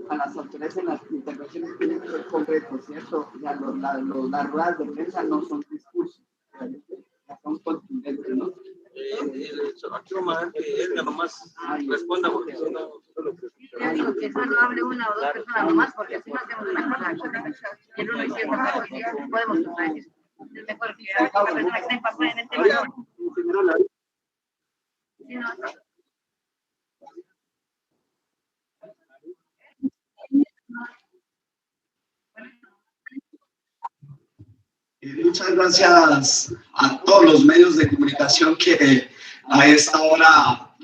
A las autoridades en las intervenciones tienen que ser concretos, ¿cierto? Ya las ruedas de prensa no son discursos, son contundentes, ¿no? Aquí comandante Edgar nomás responda porque si no... Digo que solo hable una o dos personas nomás, porque si no hacemos una cosa, y el uno y cierto podemos contradecir. Es mejor que haya una persona que esté empapada en el tema. Si no, muchas gracias a todos los medios de comunicación que a esta hora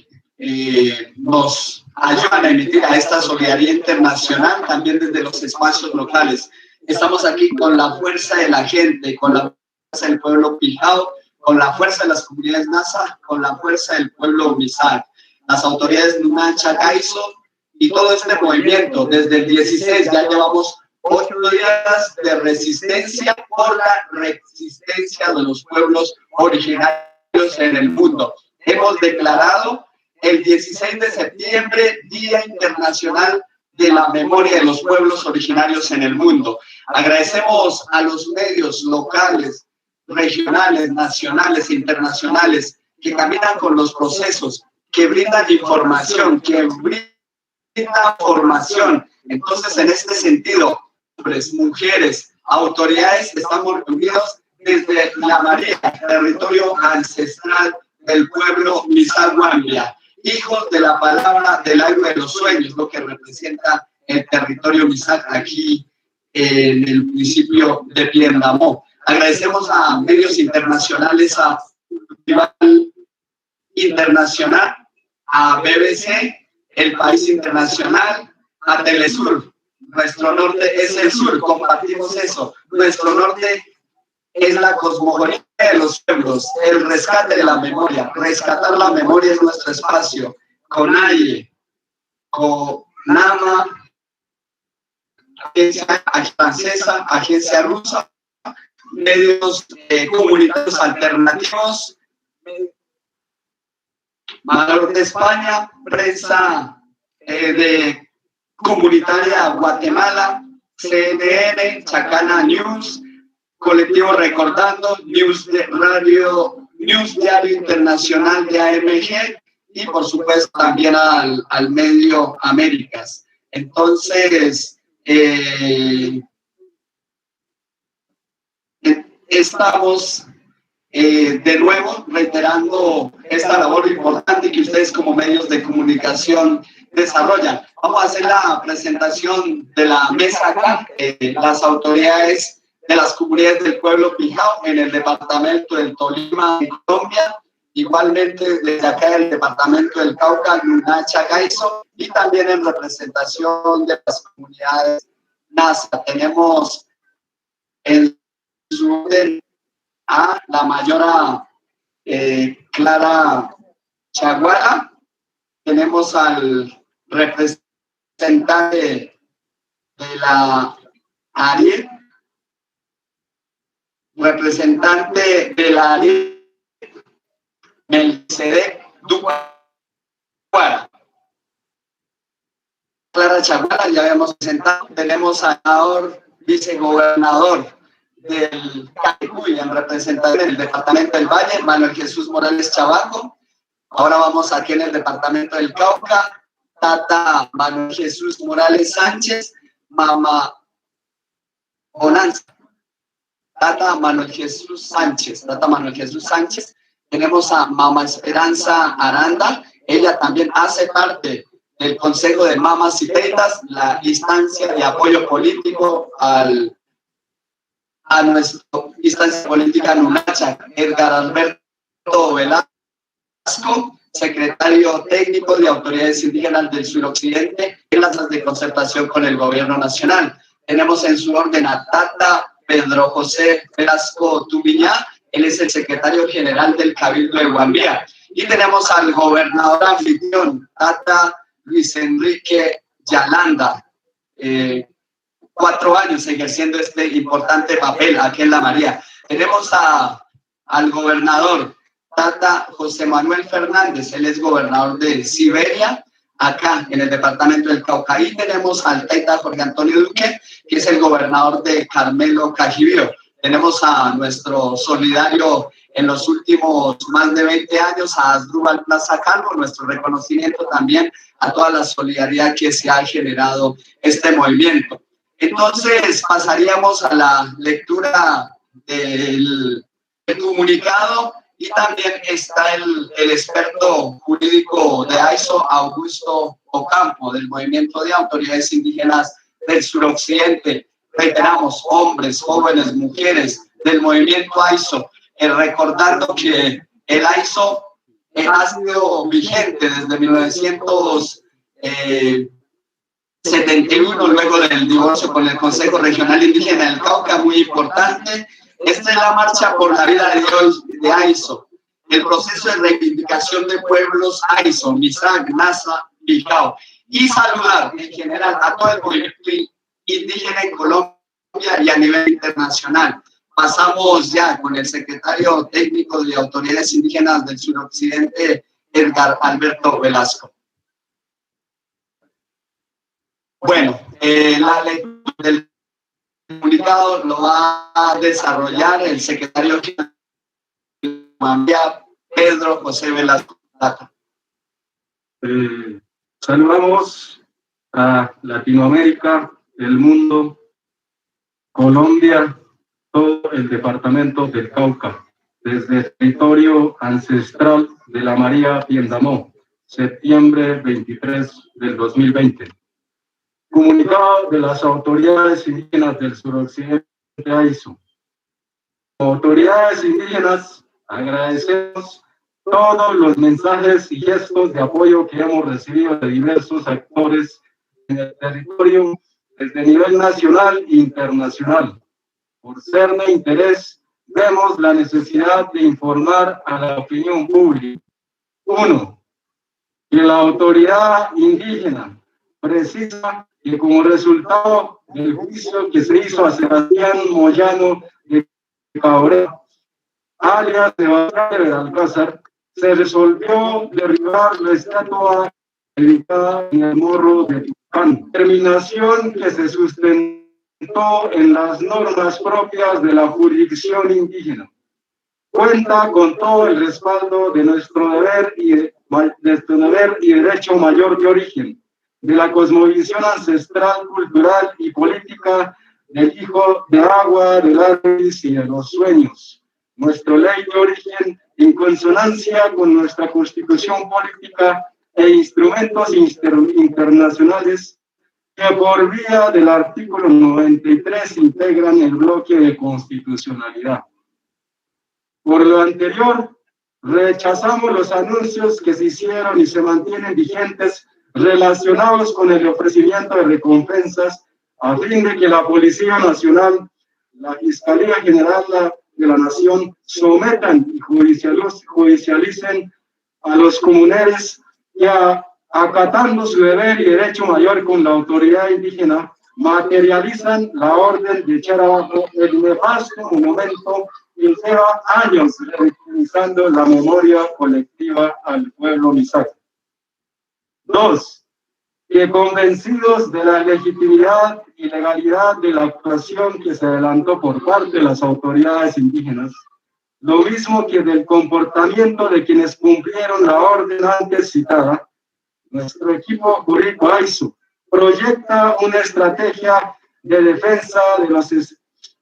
nos ayudan a emitir a esta solidaridad internacional también desde los espacios locales. Estamos aquí con la fuerza de la gente, con la fuerza del pueblo Pijao, con la fuerza de las comunidades Nasa, con la fuerza del pueblo Misak, las autoridades Nunacha, Caizo y todo este movimiento. Desde el 16 ya llevamos 8 días de resistencia por la resistencia de los pueblos originarios en el mundo. Hemos declarado el 16 de septiembre Día Internacional de la Memoria de los Pueblos Originarios en el mundo. Agradecemos a los medios locales, regionales, nacionales e internacionales que caminan con los procesos, que brindan información, que brindan formación. Entonces, en este sentido, hombres, mujeres, autoridades, estamos reunidos desde La María, territorio ancestral del pueblo Misak-Wambia, hijos de la palabra del aire de los sueños, lo que representa el territorio Misak aquí en el municipio de Piendamó. Agradecemos a medios internacionales, a Festival Internacional, a BBC, El País Internacional, a Telesur. Nuestro norte es el sur, compartimos eso. Nuestro norte es la cosmogonía de los pueblos, el rescate de la memoria. Rescatar la memoria es nuestro espacio. CONAIE, CONAMA, agencia francesa, agencia rusa, medios comunitarios alternativos, Valor de España, prensa de comunitaria Guatemala, CNN, Chacana News, Colectivo Recordando, News de Radio, News Diario Internacional de AMG y por supuesto también al medio Américas. Entonces, estamos de nuevo reiterando esta labor importante que ustedes como medios de comunicación desarrollan. Vamos a hacer la presentación de la mesa acá, las autoridades de las comunidades del pueblo Pijao en el departamento del Tolima, en Colombia, igualmente desde acá del departamento del Cauca, Nunacha, Caizo, y también en representación de las comunidades Nasa. Tenemos en su orden a la mayora Clara Chaguara, tenemos al representante de la ARIE, representante de la ARIE, Melchizedek Ducuara. Clara Chaguara, ya habíamos presentado. Tenemos al senador vicegobernador del Catecuy en representación del departamento del Valle, Manuel Jesús Morales Chabaco. Ahora vamos aquí en el departamento del Cauca, Tata Manuel Jesús Morales Sánchez, Mama Bonanza. Tata Manuel Jesús Sánchez. Tenemos a Mama Esperanza Aranda, ella también hace parte del Consejo de Mamas y Tetas, la instancia de apoyo político al a nuestro instancia política Nunacha, Edgar Alberto Velasco, secretario técnico de autoridades indígenas del suroccidente, en las de concertación con el gobierno nacional. Tenemos en su orden a Tata Pedro José Velasco Tubiñá, él es el secretario general del Cabildo de Guambía. Y tenemos al gobernador anfitrión, Tata Luis Enrique Yalanda, 4 años ejerciendo este importante papel aquí en La María. Tenemos al gobernador Tata José Manuel Fernández, él es gobernador de Siberia, acá en el departamento del Cauca. Y tenemos al Tata Jorge Antonio Duque, que es el gobernador de Carmelo Cajibío. Tenemos a nuestro solidario en los últimos más de 20 años, a Asdrúbal Plaza Calvo, nuestro reconocimiento también a toda la solidaridad que se ha generado este movimiento. Entonces pasaríamos a la lectura del comunicado, y también está el experto jurídico de AISO, Augusto Ocampo, del Movimiento de Autoridades Indígenas del Suroccidente. Reiteramos, hombres, jóvenes, mujeres del movimiento AISO, recordando que el AISO ha sido vigente desde 1971, luego del divorcio con el Consejo Regional Indígena del Cauca, muy importante. Esta es la marcha por la vida de Dios de AISO, el proceso de reivindicación de pueblos AISO, Misak, Nasa, Picao, y saludar en general a todo el movimiento indígena en Colombia y a nivel internacional. Pasamos ya con el secretario técnico de Autoridades Indígenas del Suroccidente, Edgar Alberto Velasco. Bueno, la lectura del comunicado lo va a desarrollar el secretario de Pedro José Velasco. Saludamos a Latinoamérica, el mundo, Colombia, todo el departamento del Cauca, desde el territorio ancestral de La María Piendamó, septiembre 23 del 2020. Comunicado de las autoridades indígenas del suroccidente AISO. Autoridades indígenas, agradecemos todos los mensajes y gestos de apoyo que hemos recibido de diversos actores en el territorio desde nivel nacional e internacional. Por ser de interés, vemos la necesidad de informar a la opinión pública. 1. Que la autoridad indígena precisa que como resultado del juicio que se hizo a Sebastián Moyano de Cabrera, alias Sebastián de Alcázar, se resolvió derribar la estatua ubicada en el Morro de Tucán. Determinación que se sustentó en las normas propias de la jurisdicción indígena. Cuenta con todo el respaldo de nuestro deber y derecho mayor de origen, de la cosmovisión ancestral, cultural y política del hijo de agua, del Artis y de los sueños. Nuestra ley de origen, en consonancia con nuestra constitución política e instrumentos internacionales que por vía del artículo 93 integran el bloque de constitucionalidad. Por lo anterior, rechazamos los anuncios que se hicieron y se mantienen vigentes relacionados con el ofrecimiento de recompensas a fin de que la Policía Nacional, la Fiscalía General de la Nación sometan y judicialicen a los comuneros que, acatando su deber y derecho mayor con la autoridad indígena, materializan la orden de echar abajo el nefasto monumento que lleva años revictimizando la memoria colectiva al pueblo Misak. 2. Que convencidos de la legitimidad y legalidad de la actuación que se adelantó por parte de las autoridades indígenas, lo mismo que del comportamiento de quienes cumplieron la orden antes citada, nuestro equipo jurídico AISO proyecta una estrategia de defensa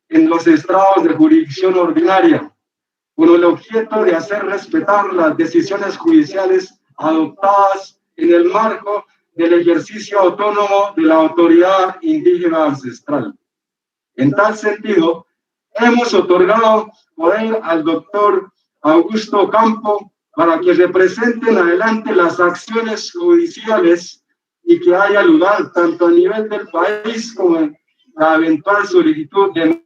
en los estrados de jurisdicción ordinaria, con el objeto de hacer respetar las decisiones judiciales adoptadas en el marco del ejercicio autónomo de la autoridad indígena ancestral. En tal sentido, hemos otorgado poder al doctor Augusto Campo para que representen adelante las acciones judiciales y que haya lugar tanto a nivel del país como en la eventual solicitud de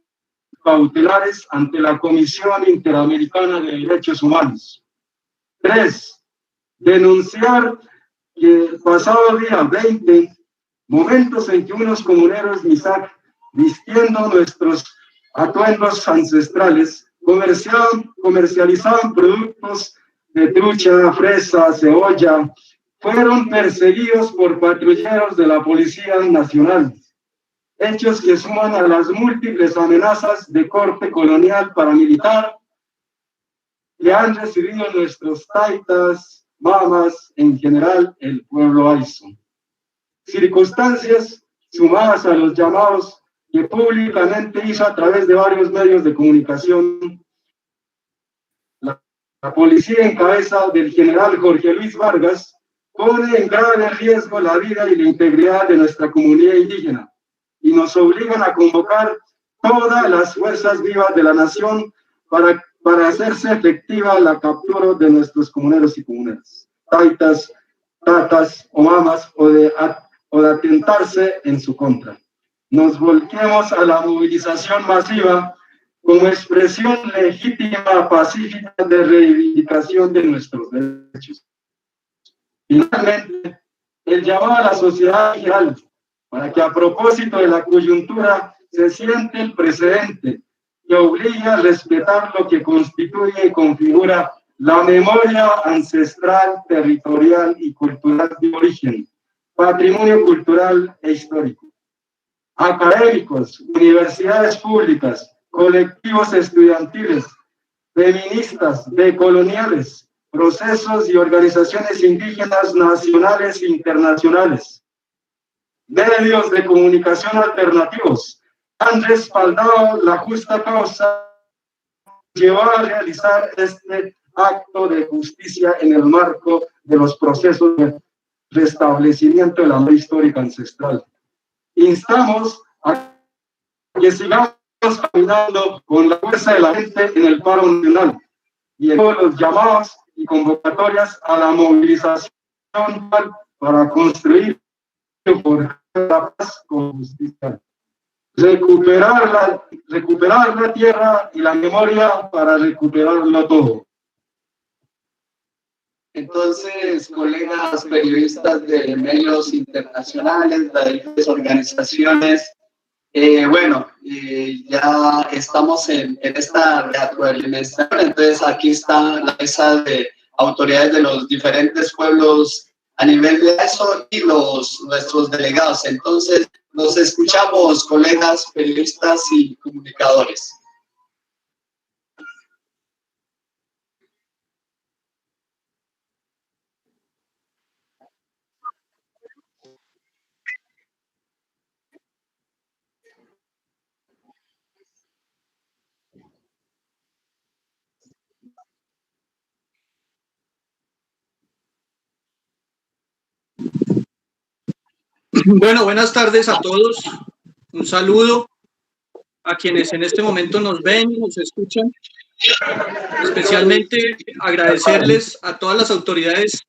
cautelares ante la Comisión Interamericana de Derechos Humanos. 3. Denunciar que el pasado día 20, momentos en que unos comuneros MISAC, vistiendo nuestros atuendos ancestrales, comercializaban productos de trucha, fresa, cebolla, fueron perseguidos por patrulleros de la Policía Nacional. Hechos que suman a las múltiples amenazas de corte colonial paramilitar que han recibido nuestros taitas, mamas, en general el pueblo aizo. Circunstancias sumadas a los llamados que públicamente hizo a través de varios medios de comunicación la policía en cabeza del general Jorge Luis Vargas pone en grave riesgo la vida y la integridad de nuestra comunidad indígena y nos obligan a convocar todas las fuerzas vivas de la nación para hacerse efectiva la captura de nuestros comuneros y comuneras, taitas, tatas o mamas, o de atentarse en su contra. Nos volquemos a la movilización masiva como expresión legítima, pacífica de reivindicación de nuestros derechos. Finalmente, el llamado a la sociedad en general para que a propósito de la coyuntura se siente el precedente que obliga a respetar lo que constituye y configura la memoria ancestral, territorial y cultural de origen, patrimonio cultural e histórico. Académicos, universidades públicas, colectivos estudiantiles, feministas, decoloniales, procesos y organizaciones indígenas nacionales e internacionales, medios de comunicación alternativos han respaldado la justa causa que llevó a realizar este acto de justicia en el marco de los procesos de restablecimiento de la memoria histórica ancestral. Instamos a que sigamos caminando con la fuerza de la gente en el paro nacional y en todos los llamados y convocatorias a la movilización para construir por la paz con justicia. Recuperar la tierra y la memoria para recuperarlo todo. Entonces, colegas periodistas de medios internacionales, de diferentes organizaciones, ya estamos en esta retroalimentación. Entonces, aquí está la mesa de autoridades de los diferentes pueblos a nivel de eso y nuestros delegados. Entonces, nos escuchamos, colegas periodistas y comunicadores. Bueno, buenas tardes a todos. Un saludo a quienes en este momento nos ven y nos escuchan. Especialmente agradecerles a todas las autoridades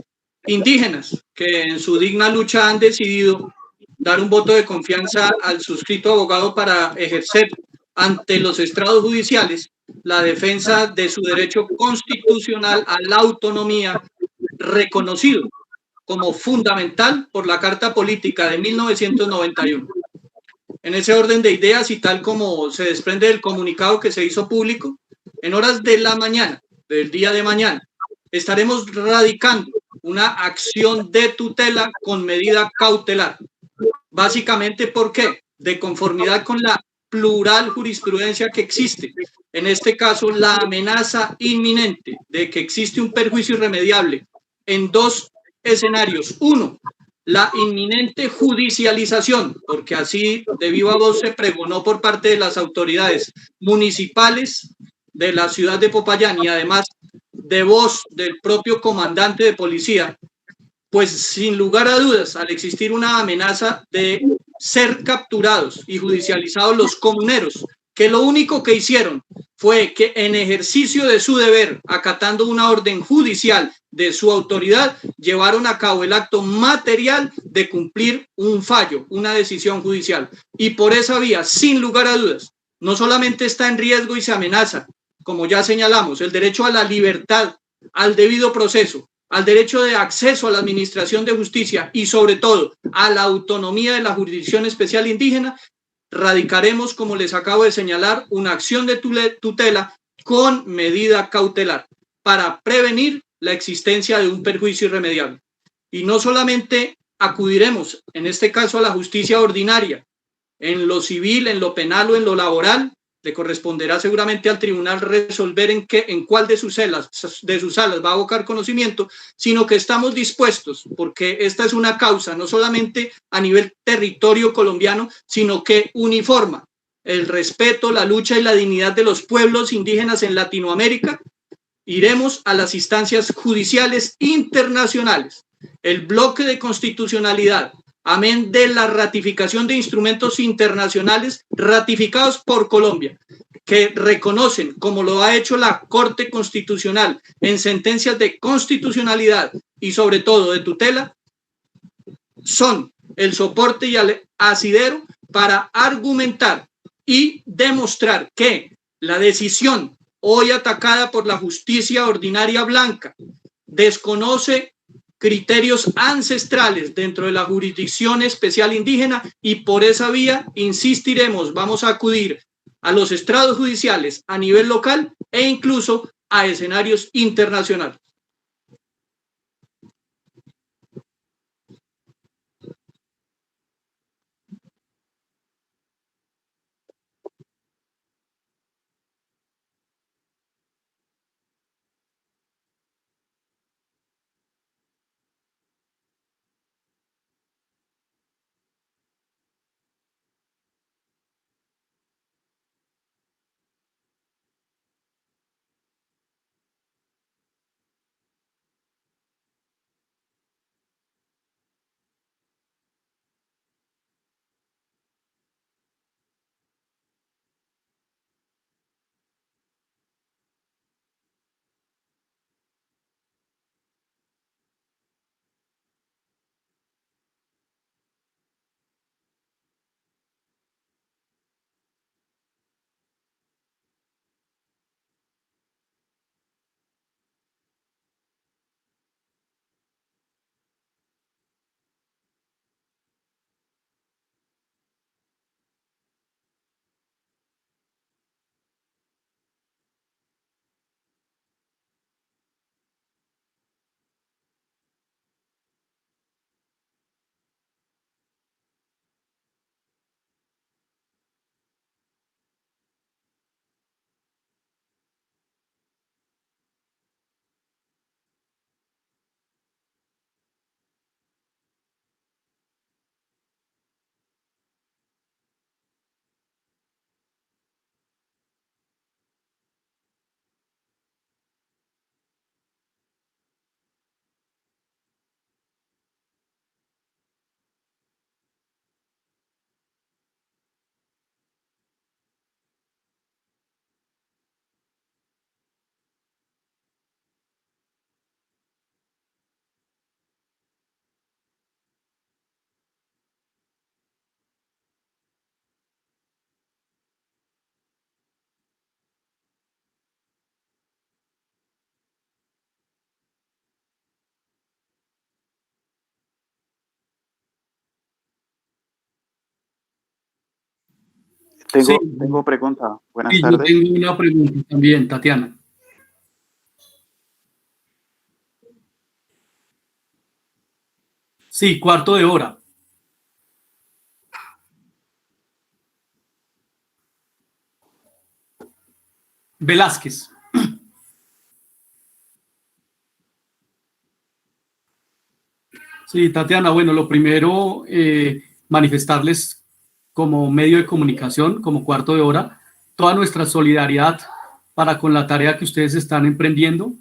indígenas que en su digna lucha han decidido dar un voto de confianza al suscrito abogado para ejercer ante los estrados judiciales la defensa de su derecho constitucional a la autonomía reconocido como fundamental por la Carta Política de 1991. En ese orden de ideas y tal como se desprende del comunicado que se hizo público, en horas de la mañana, del día de mañana, estaremos radicando una acción de tutela con medida cautelar. Básicamente, ¿por qué? De conformidad con la plural jurisprudencia que existe. En este caso, la amenaza inminente de que existe un perjuicio irremediable en dos escenarios. Uno, la inminente judicialización, porque así de viva voz se pregonó por parte de las autoridades municipales de la ciudad de Popayán y además de voz del propio comandante de policía, pues sin lugar a dudas, al existir una amenaza de ser capturados y judicializados los comuneros que lo único que hicieron fue que en ejercicio de su deber, acatando una orden judicial de su autoridad, llevaron a cabo el acto material de cumplir un fallo, una decisión judicial. Y por esa vía, sin lugar a dudas, no solamente está en riesgo y se amenaza, como ya señalamos, el derecho a la libertad, al debido proceso, al derecho de acceso a la administración de justicia y sobre todo a la autonomía de la Jurisdicción Especial Indígena, radicaremos, como les acabo de señalar, una acción de tutela con medida cautelar para prevenir la existencia de un perjuicio irremediable. Y no solamente acudiremos, en este caso, a la justicia ordinaria, en lo civil, en lo penal o en lo laboral, le corresponderá seguramente al tribunal resolver en cuál de sus salas va a abocar conocimiento, sino que estamos dispuestos, porque esta es una causa no solamente a nivel territorio colombiano, sino que uniforma el respeto, la lucha y la dignidad de los pueblos indígenas en Latinoamérica. Iremos a las instancias judiciales internacionales. El bloque de constitucionalidad, amén de la ratificación de instrumentos internacionales ratificados por Colombia, que reconocen, como lo ha hecho la Corte Constitucional en sentencias de constitucionalidad y sobre todo de tutela, son el soporte y el asidero para argumentar y demostrar que la decisión hoy atacada por la justicia ordinaria blanca desconoce criterios ancestrales dentro de la Jurisdicción Especial Indígena y por esa vía insistiremos, vamos a acudir a los estrados judiciales a nivel local e incluso a escenarios internacionales. Tengo pregunta. Buenas tardes. Yo tengo una pregunta también, Tatiana. Sí, cuarto de hora. Velázquez. Sí, Tatiana, bueno, lo primero, manifestarles como medio de comunicación, como cuarto de hora, toda nuestra solidaridad para con la tarea que ustedes están emprendiendo.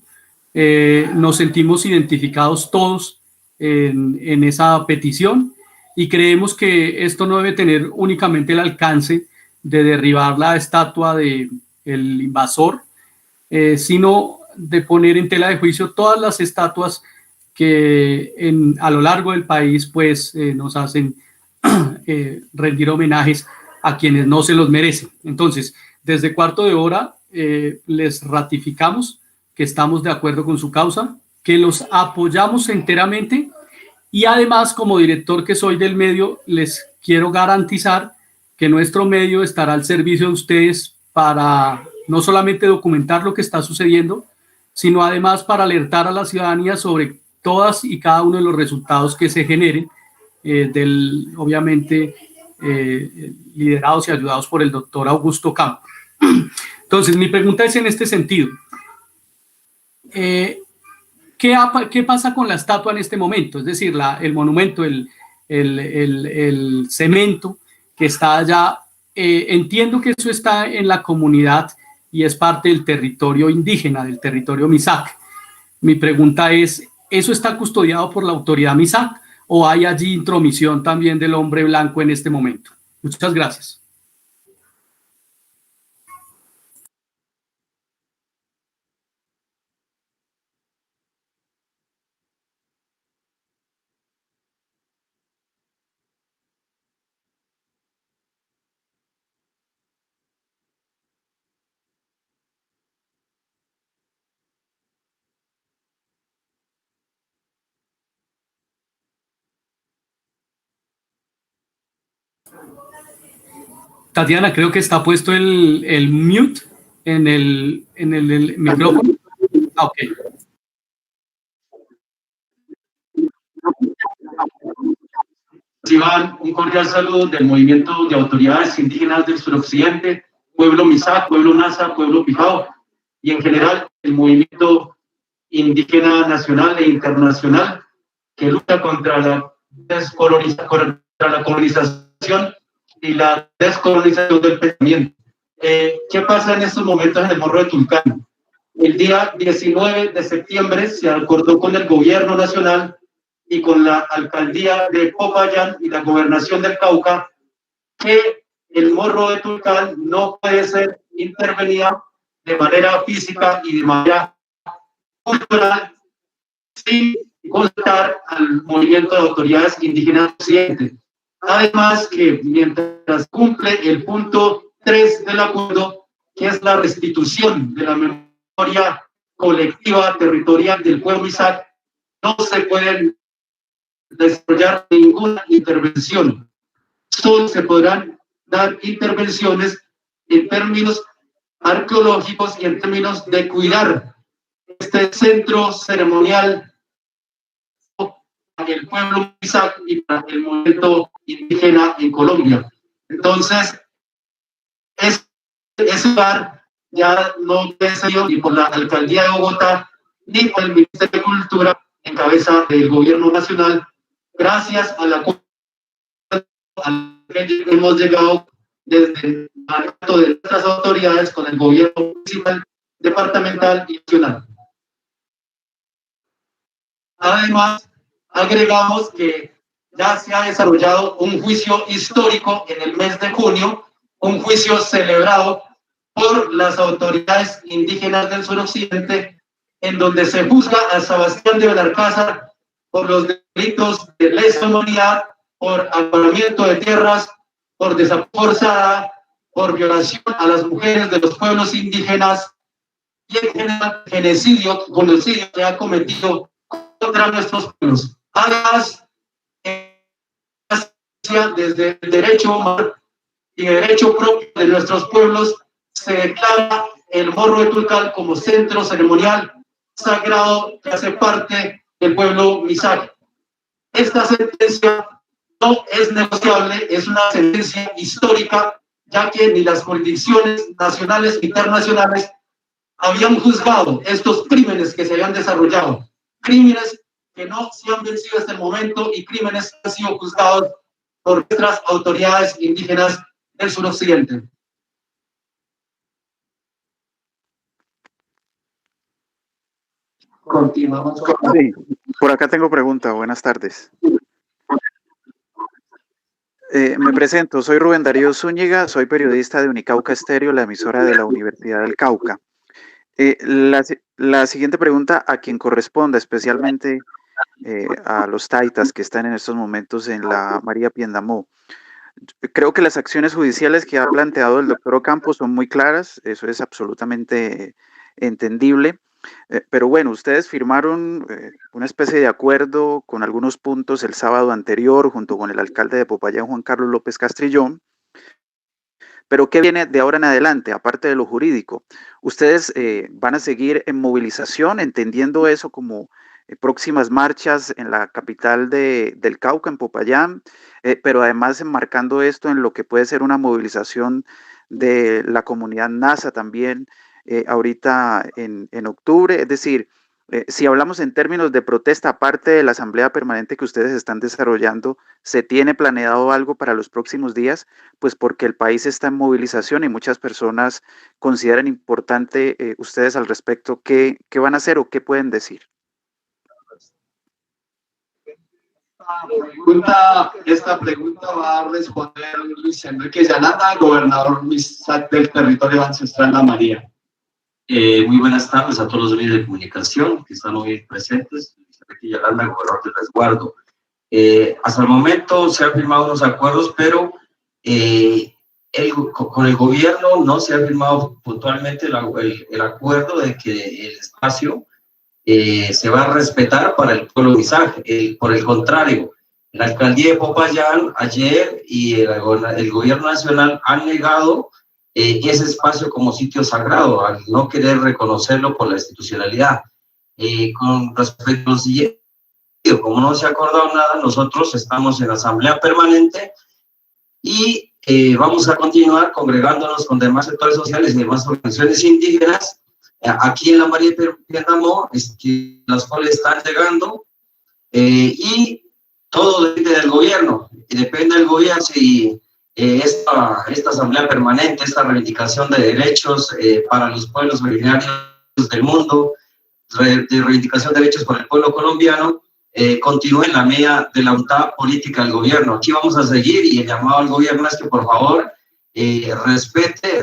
Nos sentimos identificados todos en esa petición y creemos que esto no debe tener únicamente el alcance de derribar la estatua del invasor, sino de poner en tela de juicio todas las estatuas que a lo largo del país pues nos hacen rendir homenajes a quienes no se los merecen. Entonces, desde Cuarto de Hora les ratificamos que estamos de acuerdo con su causa, que los apoyamos enteramente y además, como director que soy del medio, les quiero garantizar que nuestro medio estará al servicio de ustedes para no solamente documentar lo que está sucediendo, sino además para alertar a la ciudadanía sobre todas y cada uno de los resultados que se generen, obviamente liderados y ayudados por el doctor Augusto Campo. Entonces, mi pregunta es en este sentido. ¿Qué pasa con la estatua en este momento? Es decir, el monumento, el cemento que está allá, entiendo que eso está en la comunidad y es parte del territorio indígena, del territorio Misak. Mi pregunta es, ¿eso está custodiado por la autoridad Misak o hay allí intromisión también del hombre blanco en este momento? Muchas gracias. Tatiana, creo que está puesto el mute en el micrófono. Ok. Reciban un cordial saludo del movimiento de autoridades indígenas del suroccidente, pueblo Misak, pueblo Nasa, pueblo Pijao, y en general el movimiento indígena nacional e internacional que lucha contra la colonización y la descolonización del pensamiento. ¿Qué pasa en estos momentos en el Morro de Tulcán? El día 19 de septiembre se acordó con el gobierno nacional y con la alcaldía de Popayán y la gobernación del Cauca que el Morro de Tulcán no puede ser intervenida de manera física y de manera cultural sin consultar al movimiento de autoridades indígenas occidente. Además que mientras cumple el punto 3 del acuerdo, que es la restitución de la memoria colectiva territorial del pueblo Misak, no se pueden desarrollar ninguna intervención. Solo se podrán dar intervenciones en términos arqueológicos y en términos de cuidar este centro ceremonial para el pueblo Misak y para el movimiento indígena en Colombia. Entonces, ese lugar ya no es ni por la alcaldía de Bogotá ni por el Ministerio de Cultura en cabeza del gobierno nacional, gracias a la que hemos llegado desde el mandato de nuestras autoridades con el gobierno municipal, departamental y nacional. Además, agregamos que ya se ha desarrollado un juicio histórico en el mes de junio, un juicio celebrado por las autoridades indígenas del suroccidente, en donde se juzga a Sebastián de Belalcázar por los delitos de lesa humanidad, por acaparamiento de tierras, por desaparición forzada, por violación a las mujeres de los pueblos indígenas y en general genocidio que ha cometido contra nuestros pueblos. Además, desde el derecho humano y el derecho propio de nuestros pueblos, se declara el Morro de Tulcán como centro ceremonial sagrado que hace parte del pueblo Misak. Esta sentencia no es negociable, es una sentencia histórica, ya que ni las jurisdicciones nacionales ni internacionales habían juzgado estos crímenes que se habían desarrollado, crímenes que no se han vencido hasta el momento y crímenes que han sido juzgados por nuestras autoridades indígenas del suroccidente. Continuamos con... Sí, por acá tengo pregunta. Buenas tardes. Me presento, soy Rubén Darío Zúñiga, soy periodista de Unicauca Estéreo, la emisora de la Universidad del Cauca. La siguiente pregunta a quien corresponda, especialmente a los taitas que están en estos momentos en la María Piendamó. Creo que las acciones judiciales que ha planteado el doctor Ocampo son muy claras, eso es absolutamente entendible. Pero bueno, ustedes firmaron una especie de acuerdo con algunos puntos el sábado anterior junto con el alcalde de Popayán, Juan Carlos López Castrillón. Pero ¿qué viene de ahora en adelante, aparte de lo jurídico? ¿Ustedes van a seguir en movilización, entendiendo eso como próximas marchas en la capital del Cauca, en Popayán, pero además enmarcando esto en lo que puede ser una movilización de la comunidad NASA también, ahorita en octubre? Es decir, si hablamos en términos de protesta, aparte de la asamblea permanente que ustedes están desarrollando, ¿se tiene planeado algo para los próximos días? Pues porque el país está en movilización y muchas personas consideran importante ustedes al respecto. ¿Qué van a hacer o qué pueden decir? Esta pregunta va a responder Luis Enrique Llanada, gobernador del territorio ancestral La María. Muy buenas tardes a todos los medios de comunicación que están hoy presentes. Luis Enrique Llanada, gobernador del Resguardo. Hasta el momento se han firmado unos acuerdos, pero con el gobierno no se ha firmado puntualmente el acuerdo de que el espacio se va a respetar para el pueblo misaje. Por el contrario, la alcaldía de Popayán ayer y el gobierno nacional han negado ese espacio como sitio sagrado, al no querer reconocerlo por la institucionalidad. Con respecto al siguiente, como no se ha acordado nada, nosotros estamos en asamblea permanente y vamos a continuar congregándonos con demás sectores sociales y demás organizaciones indígenas aquí en la María Piendamó, las cuales están llegando, y todo depende del gobierno, y depende del gobierno si esta asamblea permanente, esta reivindicación de derechos para los pueblos originarios del mundo, de reivindicación de derechos para el pueblo colombiano, continúe en la medida de la voluntad política del gobierno. Aquí vamos a seguir, y el llamado al gobierno es que por favor respete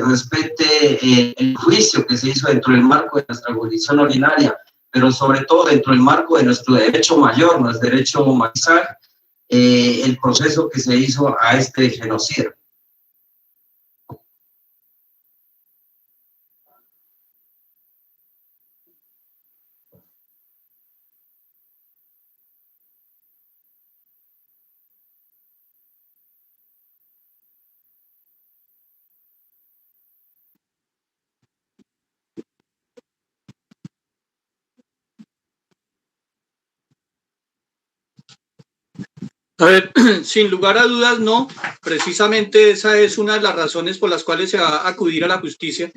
el juicio que se hizo dentro del marco de nuestra jurisdicción ordinaria, pero sobre todo dentro del marco de nuestro derecho mayor, nuestro derecho humanizar, el proceso que se hizo a este genocidio. A ver, sin lugar a dudas, no. Precisamente esa es una de las razones por las cuales se va a acudir a la justicia,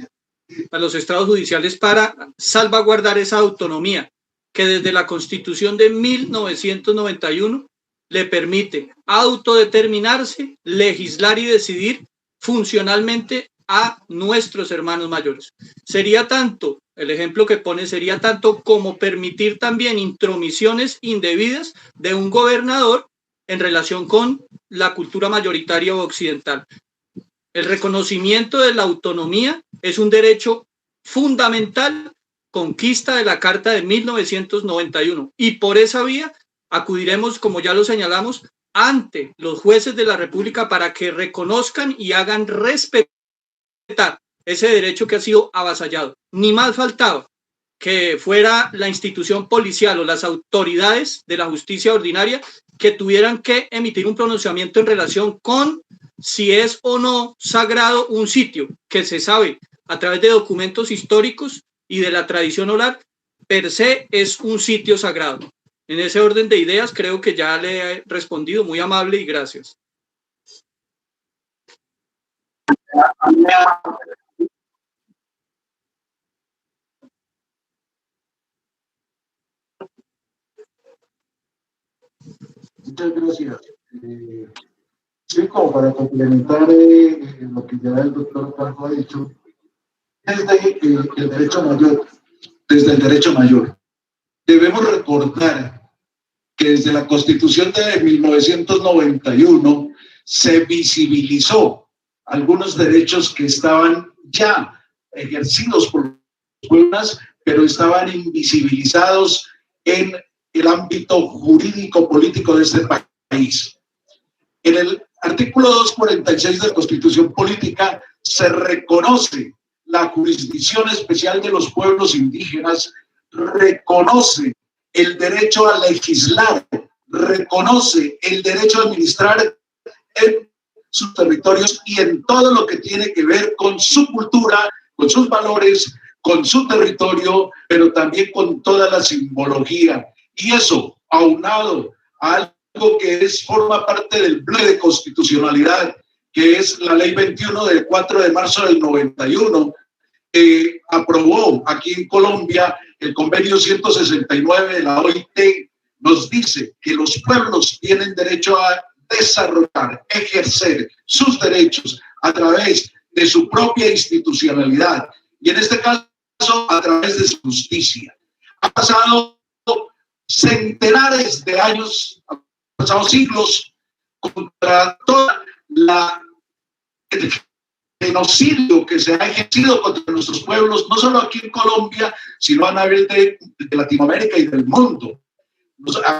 a los estrados judiciales, para salvaguardar esa autonomía que desde la Constitución de 1991 le permite autodeterminarse, legislar y decidir funcionalmente a nuestros hermanos mayores. Sería tanto, el ejemplo que pone, sería tanto como permitir también intromisiones indebidas de un gobernador en relación con la cultura mayoritaria occidental. El reconocimiento de la autonomía es un derecho fundamental, conquista de la Carta de 1991, y por esa vía acudiremos, como ya lo señalamos, ante los jueces de la República para que reconozcan y hagan respetar ese derecho que ha sido avasallado. Ni más faltaba que fuera la institución policial o las autoridades de la justicia ordinaria que tuvieran que emitir un pronunciamiento en relación con si es o no sagrado un sitio que se sabe a través de documentos históricos y de la tradición oral, per se es un sitio sagrado. En ese orden de ideas creo que ya le he respondido, muy amable y gracias. Muchas gracias. Sí, como para complementar lo que ya el doctor Ocampo ha dicho, desde el derecho mayor, debemos recordar que desde la Constitución de 1991 se visibilizó algunos derechos que estaban ya ejercidos por los pueblos, pero estaban invisibilizados en el ámbito jurídico-político de este país. En el artículo 246 de la Constitución Política se reconoce la jurisdicción especial de los pueblos indígenas, reconoce el derecho a legislar, reconoce el derecho a administrar en sus territorios y en todo lo que tiene que ver con su cultura, con sus valores, con su territorio, pero también con toda la simbología. Y eso, aunado a algo que forma parte del bloque de constitucionalidad, que es la Ley 21 del 4 de marzo del 91, que aprobó aquí en Colombia el convenio 169 de la OIT, nos dice que los pueblos tienen derecho a desarrollar, ejercer sus derechos a través de su propia institucionalidad y en este caso a través de su justicia. Ha pasado centenares de años, han pasado siglos contra toda el genocidio que se ha ejercido contra nuestros pueblos, no solo aquí en Colombia, sino a nivel de Latinoamérica y del mundo.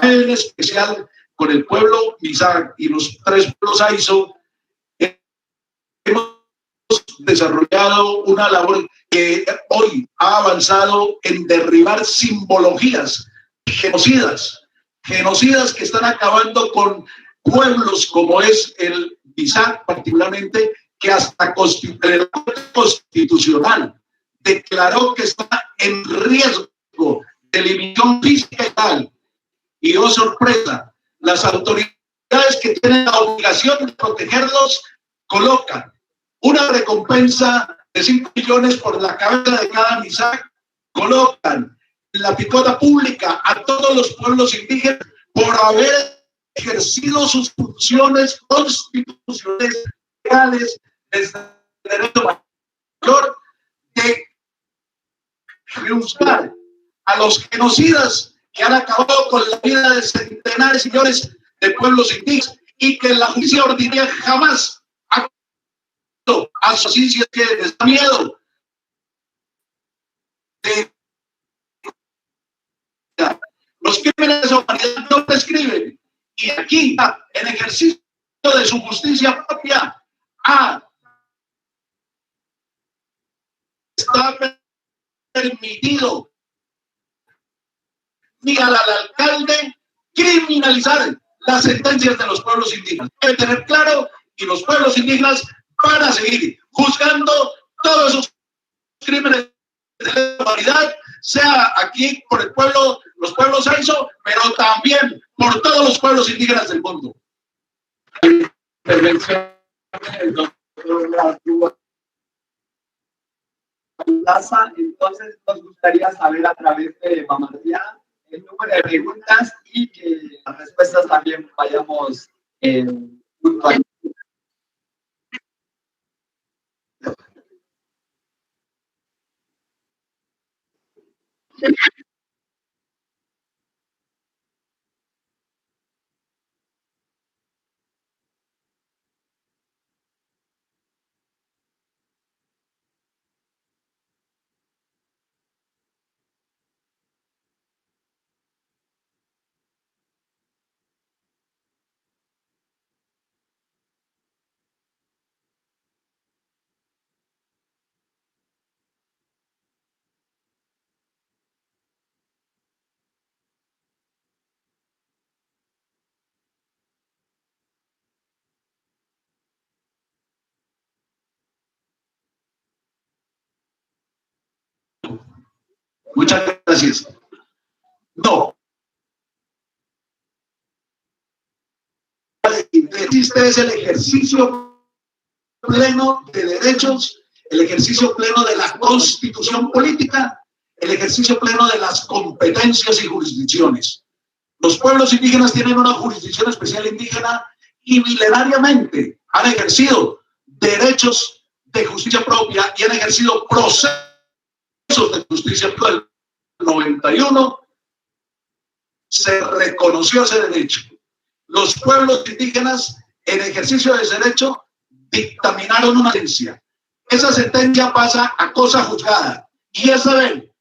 En especial con el pueblo Misak y los 3 pueblos Aizo, hemos desarrollado una labor que hoy ha avanzado en derribar simbologías genocidas que están acabando con pueblos como es el Misak particularmente, que hasta el constitucional declaró que está en riesgo de eliminación física y tal. Y oh sorpresa, las autoridades que tienen la obligación de protegerlos colocan una recompensa de 5 millones por la cabeza de cada Misak, colocan en la picota pública a todos los pueblos indígenas por haber ejercido sus funciones constitucionales legales desde el derecho mayor de juzgar a los genocidas que han acabado con la vida de centenares y millones de pueblos indígenas y que la justicia ordinaria jamás ha actuado. Así si es que les da miedo. Los crímenes de humanidad no prescriben y aquí, en ejercicio de su justicia propia, está permitido ni al alcalde criminalizar las sentencias de los pueblos indígenas. Debe tener claro, y los pueblos indígenas van a seguir juzgando todos esos crímenes de la humanidad, sea aquí por el pueblo, los pueblos Aizo, pero también por todos los pueblos indígenas del mundo. Intervención del doctor Plaza. Entonces nos gustaría saber a través de Mamardia el número de preguntas y que las respuestas también vayamos puntualizando. Muchas gracias. No. Existe es el ejercicio pleno de derechos, el ejercicio pleno de la constitución política, el ejercicio pleno de las competencias y jurisdicciones. Los pueblos indígenas tienen una jurisdicción especial indígena y milenariamente han ejercido derechos de justicia propia y han ejercido procesos de justicia propia. En el 91 se reconoció ese derecho. Los pueblos indígenas en ejercicio de ese derecho, dictaminaron una sentencia. Esa sentencia pasa a cosa juzgada y es deber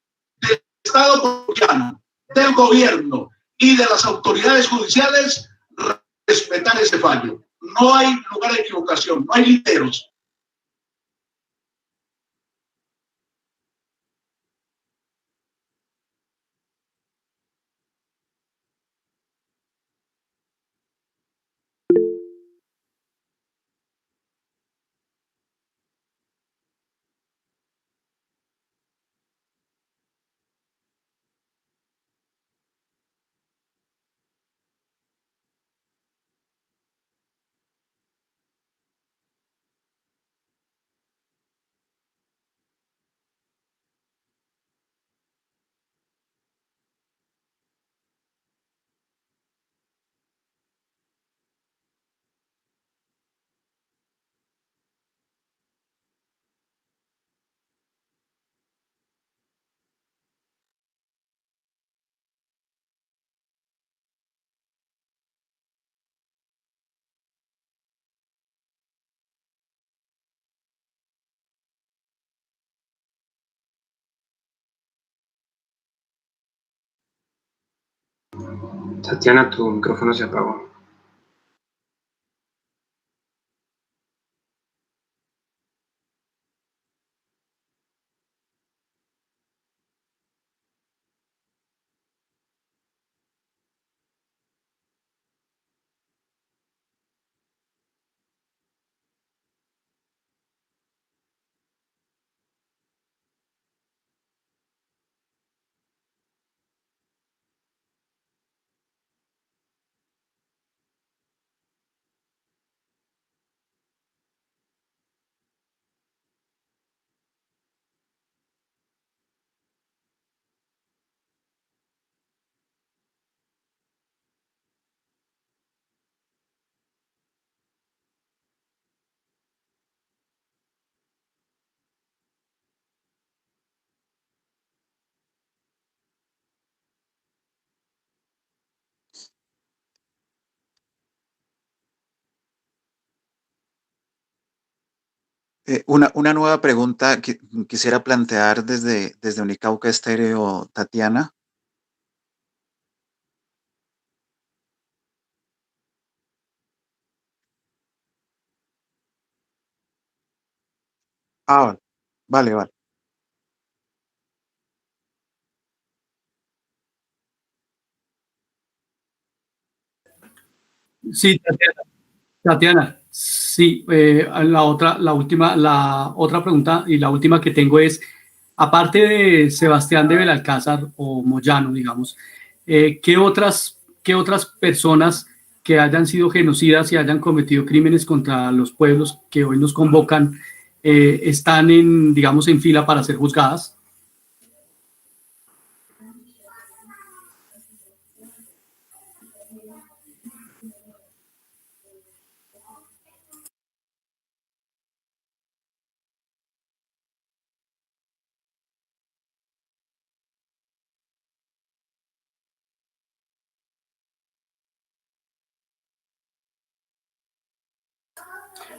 del Estado colombiano, del gobierno y de las autoridades judiciales respetar ese fallo. No hay lugar de equivocación, no hay literos. Tatiana, tu micrófono se apagó. Una nueva pregunta que quisiera plantear desde Unicauca Estéreo, Tatiana. Ah, vale, vale. Sí, Tatiana, sí, la otra pregunta y la última que tengo es, aparte de Sebastián de Belalcázar o Moyano, digamos, qué otras personas que hayan sido genocidas y hayan cometido crímenes contra los pueblos que hoy nos convocan están en, digamos, en fila para ser juzgadas?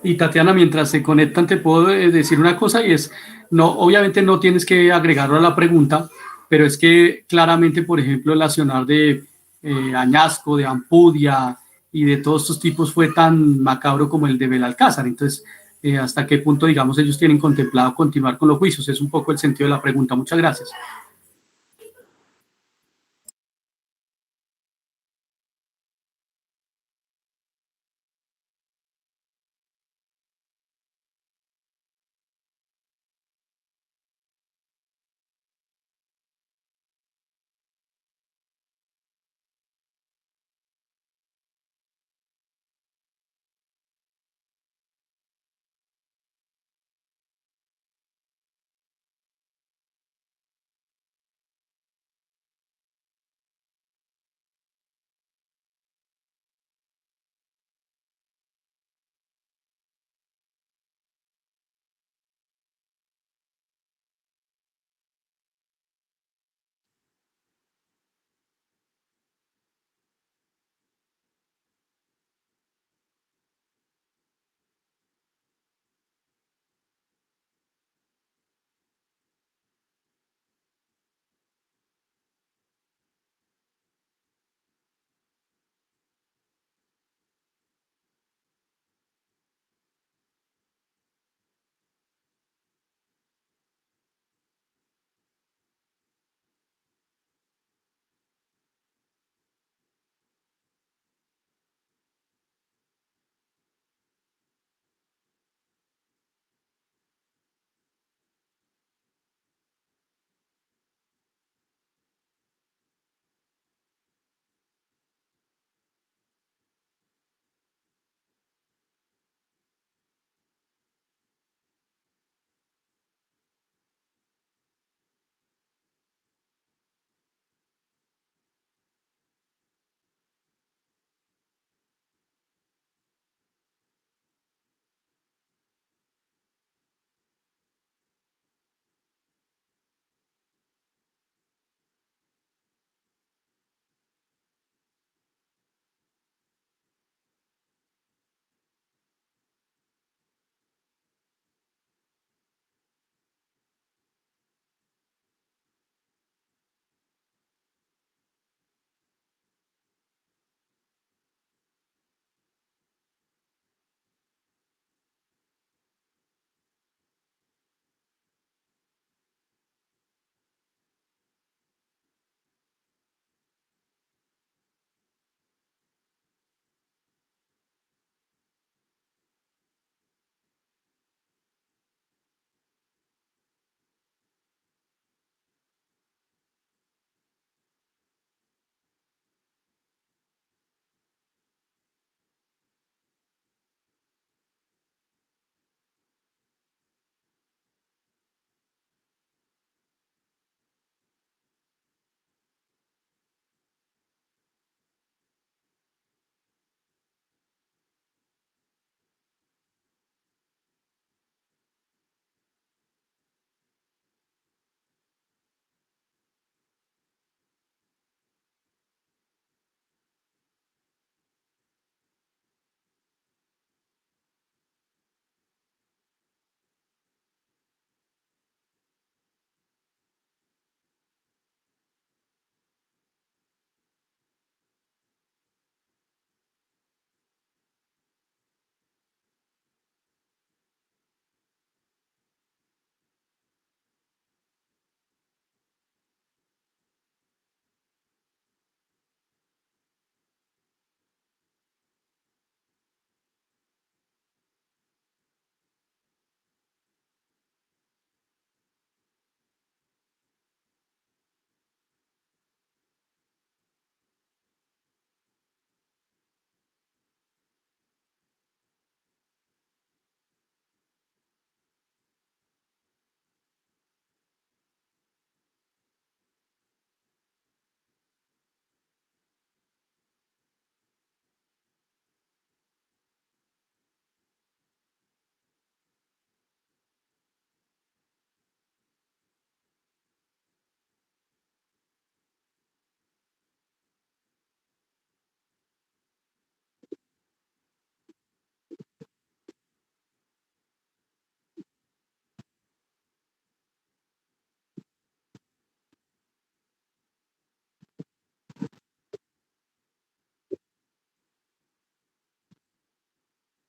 Y Tatiana, mientras se conectan, te puedo decir una cosa y es, no, obviamente no tienes que agregarlo a la pregunta, pero es que claramente, por ejemplo, el accionar de Añasco, de Ampudia y de todos estos tipos fue tan macabro como el de Belalcázar. Entonces, ¿hasta qué punto, digamos, ellos tienen contemplado continuar con los juicios? Es un poco el sentido de la pregunta. Muchas gracias.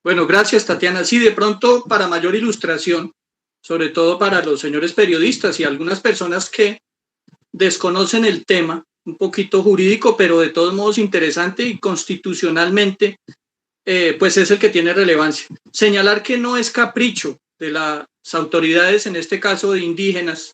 Bueno, gracias, Tatiana. Sí, de pronto, para mayor ilustración, sobre todo para los señores periodistas y algunas personas que desconocen el tema, un poquito jurídico, pero de todos modos interesante y constitucionalmente, pues es el que tiene relevancia. Señalar que no es capricho de las autoridades, en este caso de indígenas,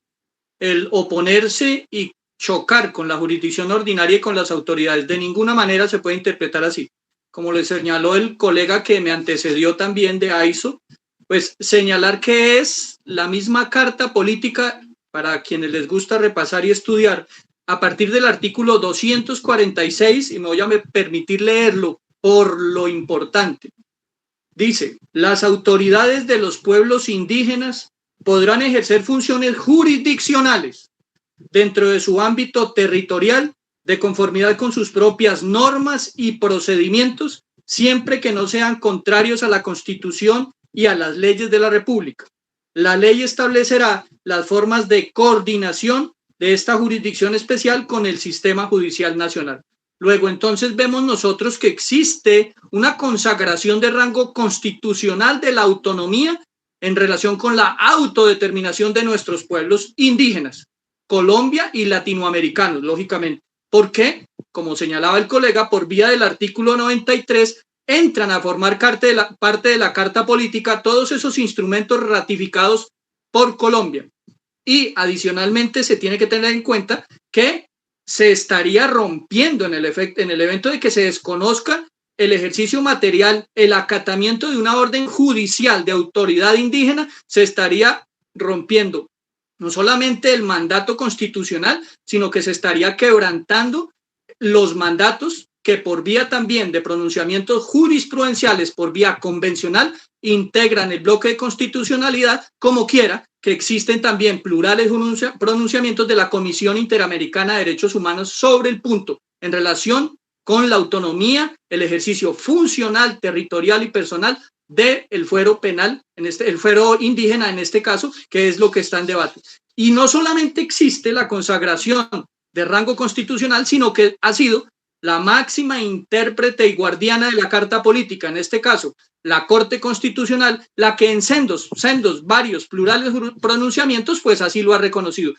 el oponerse y chocar con la jurisdicción ordinaria y con las autoridades. De ninguna manera se puede interpretar así. Como le señaló el colega que me antecedió también de AISO, pues señalar que es la misma carta política, para quienes les gusta repasar y estudiar, a partir del artículo 246, y me voy a permitir leerlo por lo importante. Dice, las autoridades de los pueblos indígenas podrán ejercer funciones jurisdiccionales dentro de su ámbito territorial de conformidad con sus propias normas y procedimientos, siempre que no sean contrarios a la Constitución y a las leyes de la República. La ley establecerá las formas de coordinación de esta jurisdicción especial con el sistema judicial nacional. Luego, entonces, vemos nosotros que existe una consagración de rango constitucional de la autonomía en relación con la autodeterminación de nuestros pueblos indígenas, Colombia y latinoamericanos, lógicamente. ¿Por qué? Como señalaba el colega, por vía del artículo 93, entran a formar parte de la Carta Política todos esos instrumentos ratificados por Colombia. Y adicionalmente se tiene que tener en cuenta que se estaría rompiendo en el evento de que se desconozca el ejercicio material, el acatamiento de una orden judicial de autoridad indígena, se estaría rompiendo no solamente el mandato constitucional, sino que se estaría quebrantando los mandatos que por vía también de pronunciamientos jurisprudenciales, por vía convencional, integran el bloque de constitucionalidad, como quiera, que existen también plurales pronunciamientos de la Comisión Interamericana de Derechos Humanos sobre el punto, en relación con la autonomía, el ejercicio funcional, territorial y personal del fuero penal, el fuero indígena en este caso, que es lo que está en debate. Y no solamente existe la consagración de rango constitucional, sino que ha sido la máxima intérprete y guardiana de la Carta Política, en este caso, la Corte Constitucional, la que en varios plurales pronunciamientos, pues así lo ha reconocido.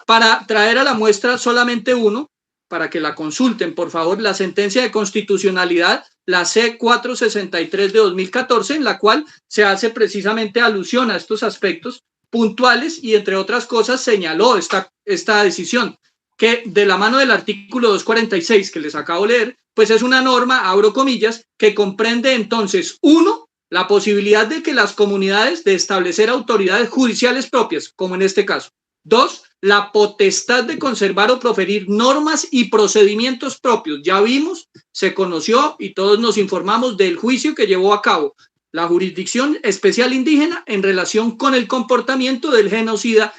Para traer a la muestra solamente uno, para que la consulten, por favor, la sentencia de constitucionalidad, la C-463 de 2014, en la cual se hace precisamente alusión a estos aspectos puntuales y, entre otras cosas, señaló esta decisión, que de la mano del artículo 246 que les acabo de leer, pues es una norma, abro comillas, que comprende entonces, uno, la posibilidad de que las comunidades de establecer autoridades judiciales propias, como en este caso. Dos, la potestad de conservar o proferir normas y procedimientos propios. Ya vimos, se conoció y todos nos informamos del juicio que llevó a cabo la Jurisdicción Especial Indígena en relación con el comportamiento del genocida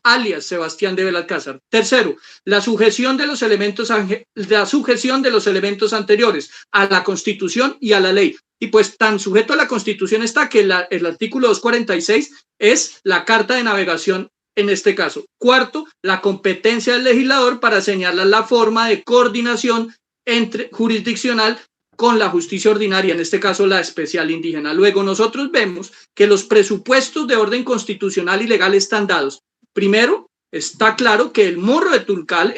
alias Sebastián de Belalcázar. Tercero, la sujeción de los elementos anteriores a la Constitución y a la ley. Y pues tan sujeto a la Constitución está que el artículo 246 es la carta de navegación en este caso. Cuarto, la competencia del legislador para señalar la forma de coordinación jurisdiccional con la justicia ordinaria, en este caso la especial indígena. Luego nosotros vemos que los presupuestos de orden constitucional y legal están dados. Primero, está claro que el Morro de Tulcal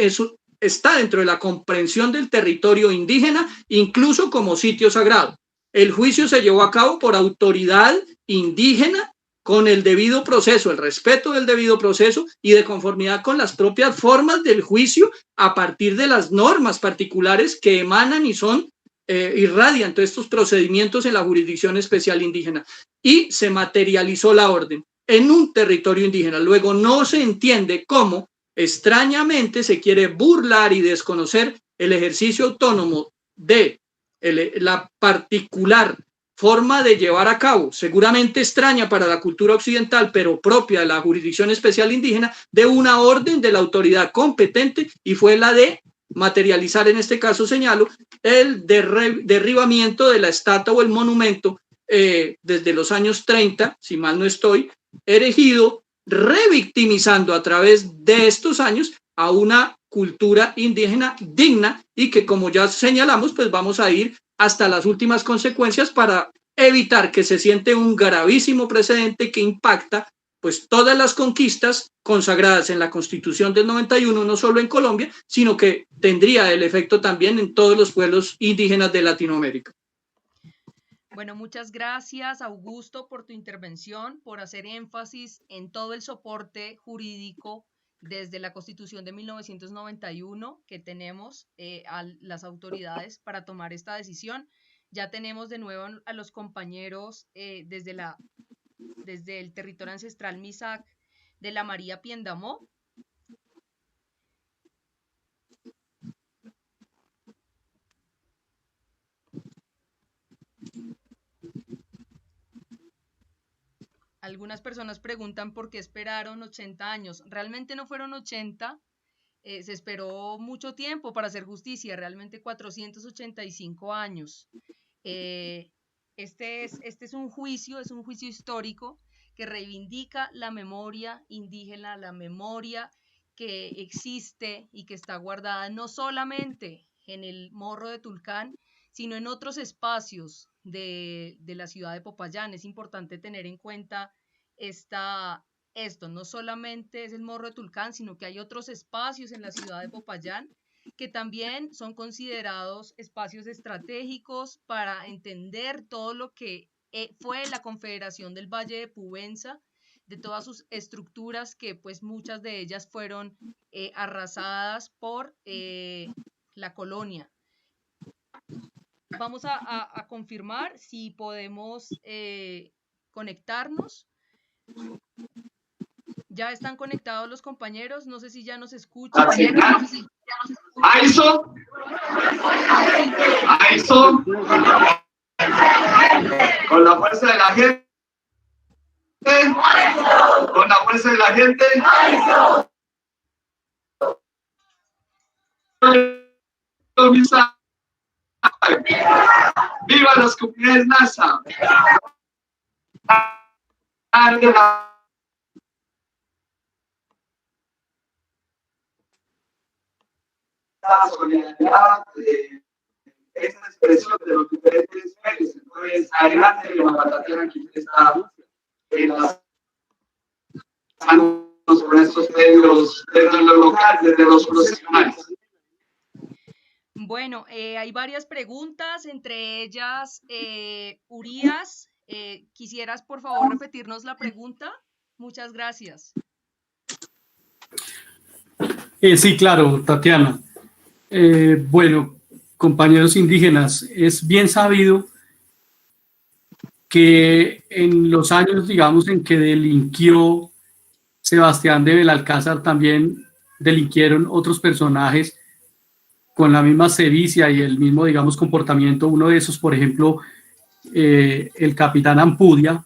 está dentro de la comprensión del territorio indígena, incluso como sitio sagrado. El juicio se llevó a cabo por autoridad indígena con el debido proceso, el respeto del debido proceso y de conformidad con las propias formas del juicio a partir de las normas particulares que emanan y son irradian todos estos procedimientos en la Jurisdicción Especial Indígena, y se materializó la orden en un territorio indígena. Luego no se entiende cómo extrañamente se quiere burlar y desconocer el ejercicio autónomo de la particular forma de llevar a cabo, seguramente extraña para la cultura occidental, pero propia de la Jurisdicción Especial Indígena, de una orden de la autoridad competente, y fue la de materializar, en este caso señalo, el derribamiento de la estatua o el monumento desde los años 30, si mal no estoy, erigido, revictimizando a través de estos años a una cultura indígena digna, y que, como ya señalamos, pues vamos a ir hasta las últimas consecuencias para evitar que se siente un gravísimo precedente que impacta pues todas las conquistas consagradas en la Constitución del 91, no solo en Colombia, sino que tendría el efecto también en todos los pueblos indígenas de Latinoamérica. Bueno, muchas gracias, Augusto, por tu intervención, por hacer énfasis en todo el soporte jurídico desde la Constitución de 1991 que tenemos a las autoridades para tomar esta decisión. Ya tenemos de nuevo a los compañeros desde el territorio ancestral Misak de la María Piendamó. Algunas personas preguntan por qué esperaron 80 años. Realmente no fueron 80, se esperó mucho tiempo para hacer justicia, realmente 485 años. Este es un juicio histórico que reivindica la memoria indígena, la memoria que existe y que está guardada no solamente en el Morro de Tulcán, sino en otros espacios de la ciudad de Popayán. Es importante tener en cuenta esto, no solamente es el Morro de Tulcán, sino que hay otros espacios en la ciudad de Popayán que también son considerados espacios estratégicos para entender todo lo que fue la Confederación del Valle de Pubenza, de todas sus estructuras que pues muchas de ellas fueron arrasadas por la colonia. Vamos a confirmar si podemos conectarnos. Ya están conectados los compañeros, no sé si ya nos escuchan. ¡Aiso! ¡Aiso! Con la fuerza de la gente. Con la fuerza de la gente. ¡Viva las comunidades NASA! La solidaridad, esta expresión de los diferentes medios. Entonces, adelante, la Tatiana aquí está con estos medios desde lo local, desde los profesionales. Bueno, hay varias preguntas, entre ellas, Urias, ¿quisieras por favor repetirnos la pregunta? Muchas gracias. Sí, claro, Tatiana. Bueno, compañeros indígenas, es bien sabido que en los años, digamos, en que delinquió Sebastián de Belalcázar, también delinquieron otros personajes con la misma sevicia y el mismo, digamos, comportamiento. Uno de esos, por ejemplo, el capitán Ampudia.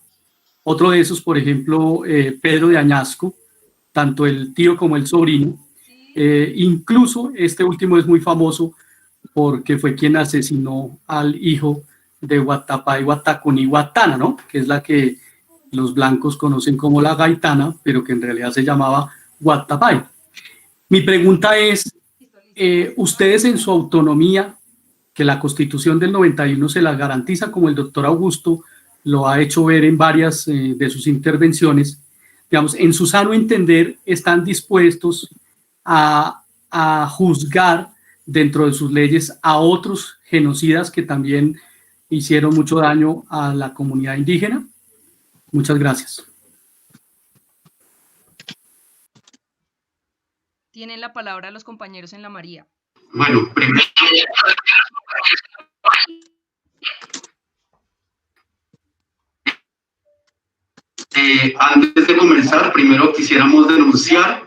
Otro de esos, por ejemplo, Pedro de Añasco, tanto el tío como el sobrino. Incluso este último es muy famoso porque fue quien asesinó al hijo de Guatapá y Guatacuni Guatana, ¿no? Que es la que los blancos conocen como la Gaitana, pero que en realidad se llamaba Guatapay. Mi pregunta es, ustedes en su autonomía, que la Constitución del 91 se la garantiza, como el doctor Augusto lo ha hecho ver en varias de sus intervenciones, digamos, en su sano entender, ¿están dispuestos a juzgar dentro de sus leyes a otros genocidas que también hicieron mucho daño a la comunidad indígena? Muchas gracias. Tienen la palabra los compañeros en la María. Bueno, primero, antes de comenzar, primero quisiéramos denunciar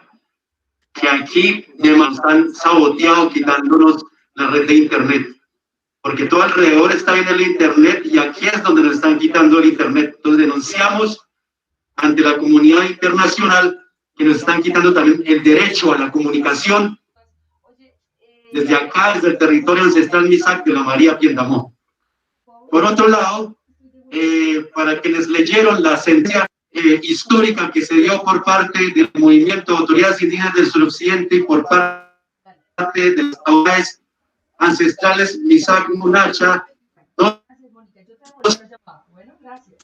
que aquí han saboteado quitándonos la red de internet, porque todo alrededor está bien el internet y aquí es donde nos están quitando el internet. Entonces denunciamos ante la comunidad internacional que nos están quitando también el derecho a la comunicación desde acá, desde el territorio ancestral Misak de la María Piendamó. Por otro lado, para quienes leyeron la sentencia histórica que se dio por parte del movimiento de autoridades indígenas del suroccidente y por parte de las autoridades ancestrales Misak Munacha,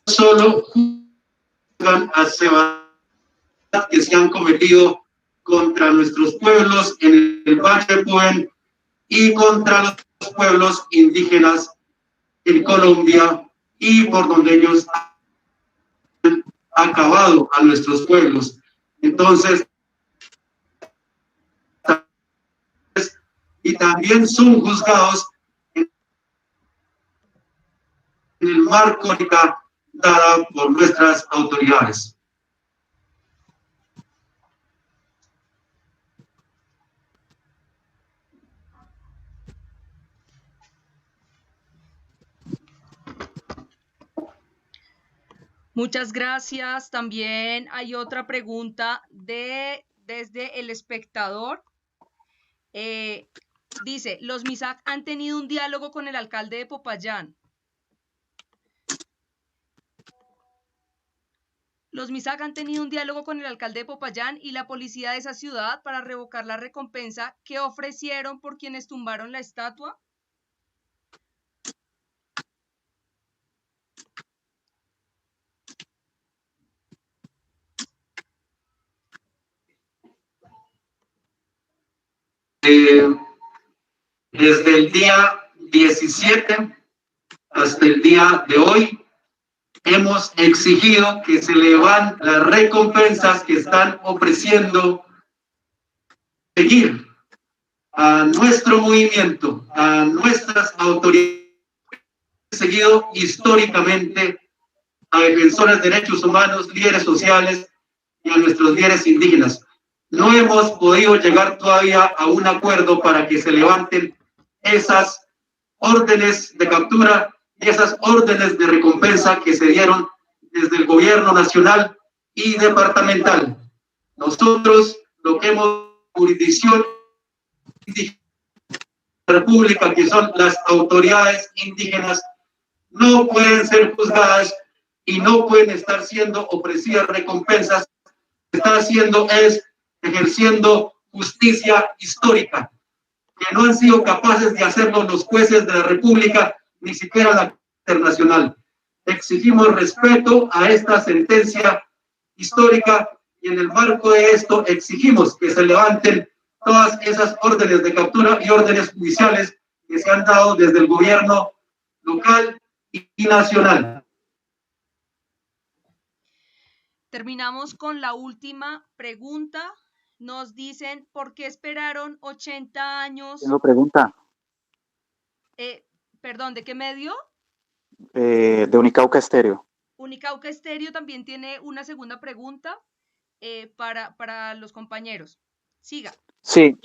solo juzgan a que se han cometido contra nuestros pueblos en el Valle de Puén y contra los pueblos indígenas en Colombia y por donde ellos han acabado a nuestros pueblos. Entonces, y también son juzgados en el marco dada por nuestras autoridades. Muchas gracias. También hay otra pregunta desde el espectador. Dice, los MISAC han tenido un diálogo con el alcalde de Popayán. Los MISAC han tenido un diálogo con el alcalde de Popayán y la policía de esa ciudad para revocar la recompensa que ofrecieron por quienes tumbaron la estatua. Desde el día 17 hasta el día de hoy, hemos exigido que se elevan las recompensas que están ofreciendo, seguir a nuestro movimiento, a nuestras autoridades, seguido históricamente a defensores de derechos humanos, líderes sociales y a nuestros líderes indígenas. No hemos podido llegar todavía a un acuerdo para que se levanten esas órdenes de captura y esas órdenes de recompensa que se dieron desde el gobierno nacional y departamental. Nosotros, lo que hemos jurisdicción de la República, que son las autoridades indígenas, no pueden ser juzgadas y no pueden estar siendo ofrecidas recompensas. Lo que está haciendo es ejerciendo justicia histórica, que no han sido capaces de hacerlo los jueces de la República, ni siquiera la internacional. Exigimos respeto a esta sentencia histórica y en el marco de esto exigimos que se levanten todas esas órdenes de captura y órdenes judiciales que se han dado desde el gobierno local y nacional. Terminamos con la última pregunta. Nos dicen, ¿por qué esperaron 80 años? Tengo pregunta. Perdón, ¿de qué medio? De Unicauca Estéreo. Unicauca Estéreo también tiene una segunda pregunta para los compañeros. Siga. Sí.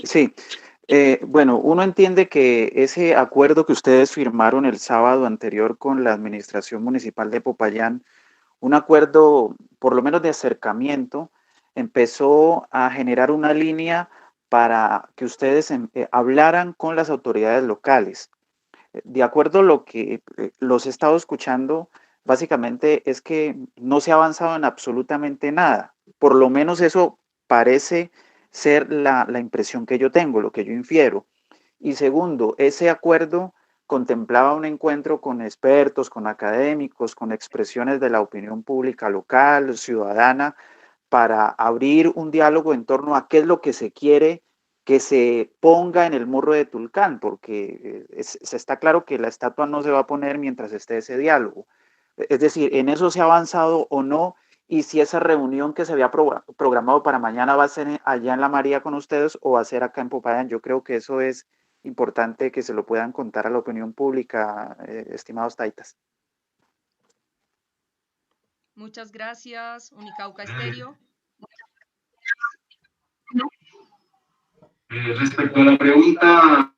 Bueno, uno entiende que ese acuerdo que ustedes firmaron el sábado anterior con la Administración Municipal de Popayán, un acuerdo por lo menos de acercamiento, empezó a generar una línea para que ustedes hablaran con las autoridades locales. De acuerdo a lo que los he estado escuchando, básicamente es que no se ha avanzado en absolutamente nada. Por lo menos eso parece ser la impresión que yo tengo, lo que yo infiero. Y segundo, ese acuerdo contemplaba un encuentro con expertos, con académicos, con expresiones de la opinión pública local, ciudadana, para abrir un diálogo en torno a qué es lo que se quiere que se ponga en el Morro de Tulcán, porque se está claro que la estatua no se va a poner mientras esté ese diálogo. Es decir, ¿en eso se ha avanzado o no? Y si esa reunión que se había programado para mañana va a ser allá en La María con ustedes o va a ser acá en Popayán. Yo creo que eso es importante que se lo puedan contar a la opinión pública, estimados taitas. Muchas gracias, Unicauca Estéreo. Respecto a la pregunta,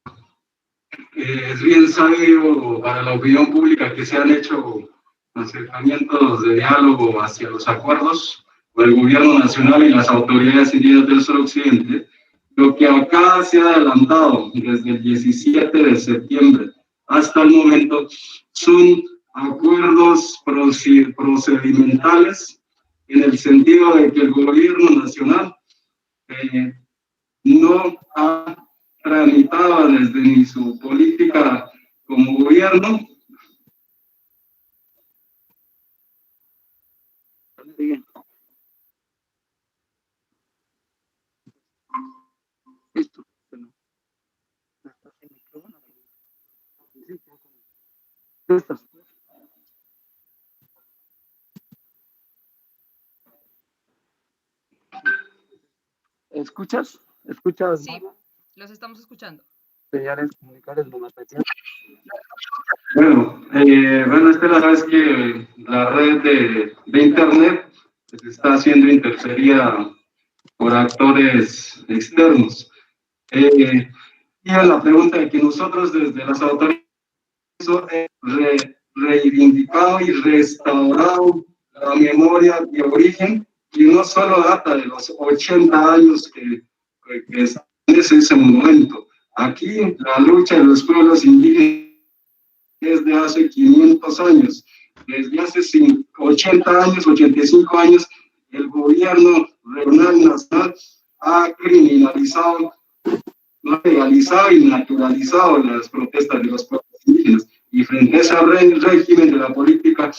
es bien sabido para la opinión pública que se han hecho acercamientos de diálogo hacia los acuerdos con el gobierno nacional y las autoridades indígenas del suroccidente. Lo que acá se ha adelantado desde el 17 de septiembre hasta el momento son acuerdos procedimentales en el sentido de que el gobierno nacional no ha tramitado desde ni su política como gobierno Listo. Listo. ¿Escuchas? ¿Escuchas? Sí, los estamos escuchando. Señales comunicables monopatías. Bueno, Estela, sabes que la red de Internet está siendo interferida por actores externos. Y la pregunta de que nosotros desde las autoridades reivindicado y restaurado la memoria de origen, y no solo data de los 80 años que es ese momento. Aquí la lucha de los pueblos indígenas es de hace 500 años. Desde hace 80 años, 85 años, el gobierno regional nacional ha criminalizado, legalizado y naturalizado las protestas de los pueblos indígenas. Y frente a ese régimen de la política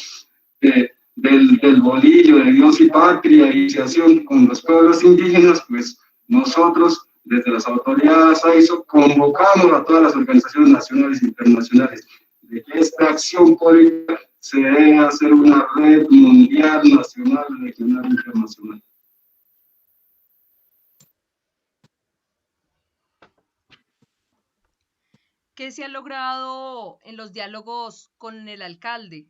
del bolillo, de Dios y patria, y iniciación con los pueblos indígenas, pues nosotros, desde las autoridades AISO, convocamos a todas las organizaciones nacionales e internacionales de que esta acción política se debe hacer una red mundial, nacional, regional e internacional. ¿Qué se ha logrado en los diálogos con el alcalde?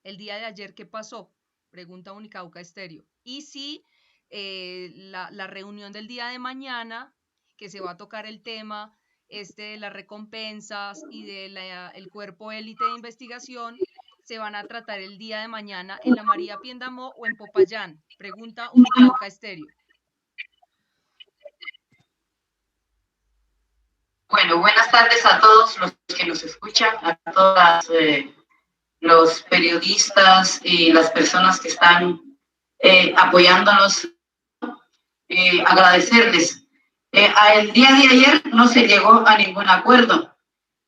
El día de ayer, ¿qué pasó? Pregunta Unicauca Estéreo. Y si la reunión del día de mañana, que se va a tocar el tema de las recompensas y del cuerpo élite de investigación, se van a tratar el día de mañana en la María Piendamó o en Popayán. Pregunta Unicauca Estéreo. Bueno, buenas tardes a todos los que nos escuchan, a todos los periodistas y las personas que están apoyándonos. Agradecerles. El día de ayer no se llegó a ningún acuerdo,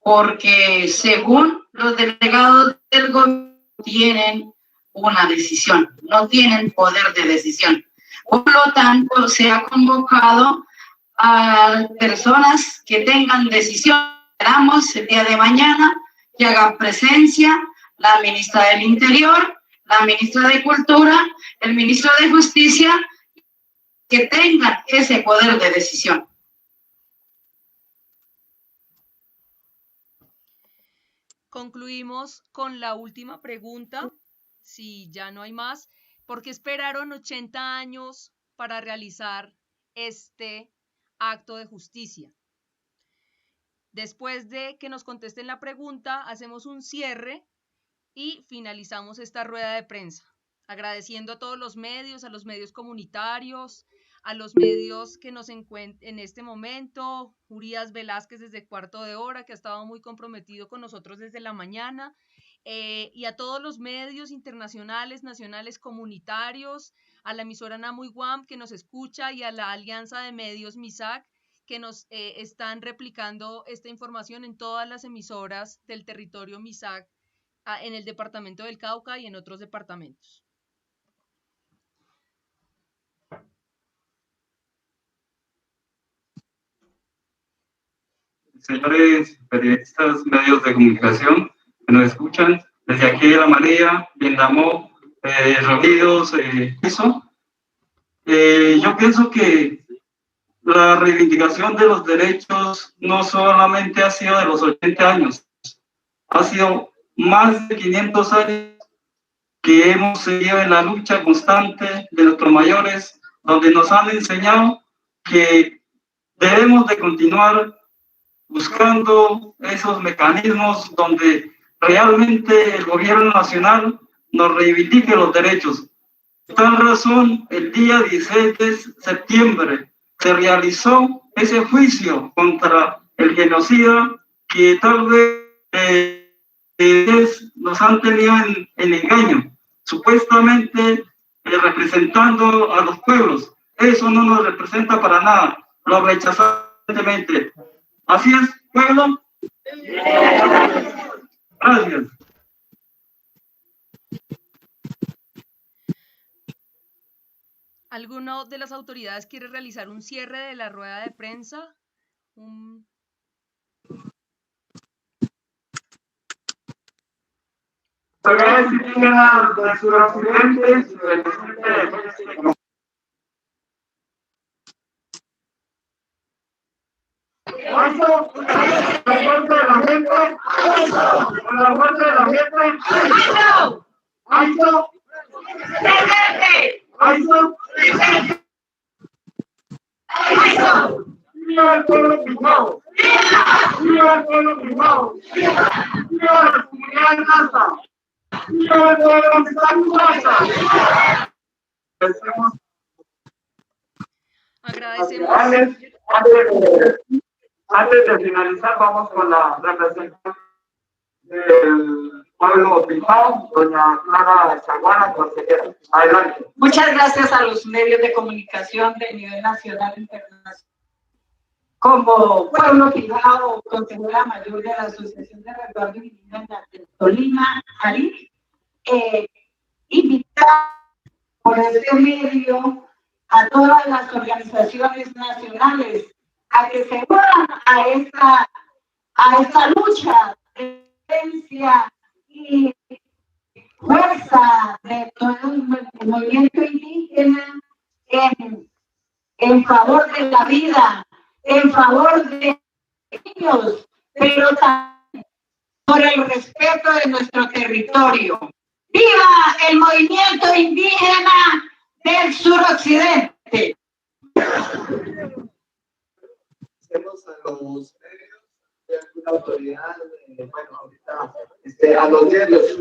porque según los delegados del gobierno tienen una decisión, no tienen poder de decisión. Por lo tanto, se ha convocado a personas que tengan decisión. Esperamos el día de mañana que hagan presencia la ministra del Interior, la ministra de Cultura, el ministro de Justicia, que tengan ese poder de decisión. Concluimos con la última pregunta, si ya no hay más. ¿Por qué esperaron 80 años para realizar este acto de justicia? Después de que nos contesten la pregunta, hacemos un cierre y finalizamos esta rueda de prensa, agradeciendo a todos los medios, a los medios comunitarios, a los medios que nos encuentran en este momento, Urias Velázquez desde Cuarto de Hora, que ha estado muy comprometido con nosotros desde la mañana, y a todos los medios internacionales, nacionales, comunitarios, a la emisora Namuiguam que nos escucha y a la Alianza de Medios MISAC que nos están replicando esta información en todas las emisoras del territorio MISAC, en el departamento del Cauca y en otros departamentos. Señores periodistas, medios de comunicación que nos escuchan, desde aquí de la María, Piendamó, reunidos, eso. Yo pienso que la reivindicación de los derechos no solamente ha sido de los 80 años, ha sido más de 500 años que hemos seguido en la lucha constante de nuestros mayores, donde nos han enseñado que debemos de continuar buscando esos mecanismos donde realmente el gobierno nacional nos reivindique los derechos. Por tal razón, el día 16 de septiembre se realizó ese juicio contra el genocida que tal vez nos han tenido en engaño, supuestamente representando a los pueblos. Eso no nos representa para nada, lo rechazamos fuertemente. Así es, pueblo. Gracias. ¿Alguna de las autoridades quiere realizar un cierre de la rueda de prensa? Indígenas del suroccidente, ¡viva el pueblo pijao! ¡Viva el pueblo pijao! ¡Viva la comunidad NASA! ¡Viva el pueblo NASA! Agradecemos. Antes de finalizar, vamos con la representación del pueblo pijao, doña Clara Chaguana, consejera. Adelante. Muchas gracias a los medios de comunicación de nivel nacional e internacional. Como pueblo pijao, consejera mayor de la Asociación de Resguardo Indígena de Tolima, ARIC, invitar por este medio a todas las organizaciones nacionales a que se unan a esta lucha de defensa y fuerza de todo el movimiento indígena en favor de la vida, en favor de ellos, pero también por el respeto de nuestro territorio. ¡Viva el movimiento indígena del suroccidente! Hacemos a los medios de alguna autoridad, bueno, ahorita a los diarios,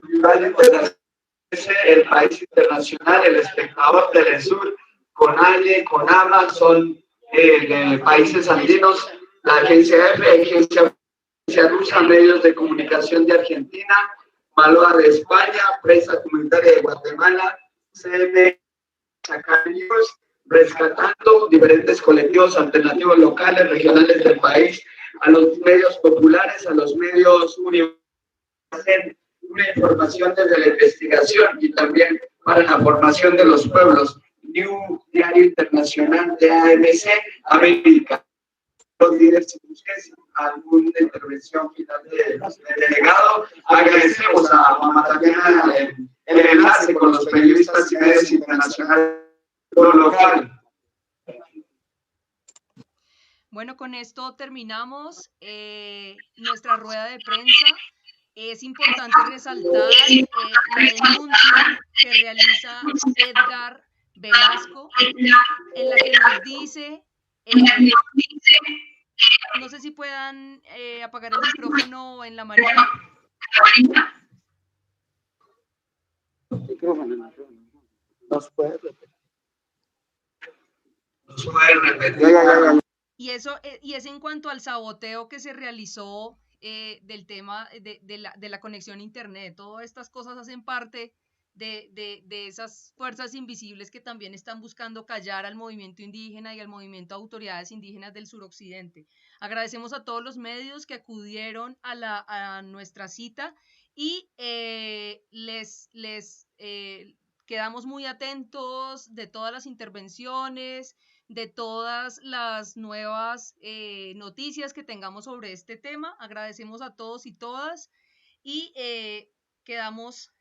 el país internacional, el espectador, Telesur, CONALE, CONAMA, son países andinos, la agencia EFE, agencia rusa, medios de comunicación de Argentina, Maloa de España, Prensa Comunitaria de Guatemala, CM, News, rescatando diferentes colectivos alternativos locales, regionales del país, a los medios populares, a los medios universitarios, una información desde la investigación y también para la formación de los pueblos. New Diario Internacional de AMC, América. Los líderes, si busques alguna intervención final del delegado, agradecemos a Mamá Tatiana el enlace con los periodistas y medios internacionales local. Bueno, con esto terminamos nuestra rueda de prensa. Es importante resaltar la denuncia que realiza Edgar Velasco, en la que nos dice, no sé si puedan apagar el micrófono en la mañana. Nos puede repetir. Y es en cuanto al saboteo que se realizó del tema de la conexión a internet. Todas estas cosas hacen parte de esas fuerzas invisibles que también están buscando callar al movimiento indígena y al movimiento de autoridades indígenas del suroccidente. Agradecemos a todos los medios que acudieron a nuestra cita y les quedamos muy atentos de todas las intervenciones, de todas las nuevas noticias que tengamos sobre este tema. Agradecemos a todos y todas y quedamos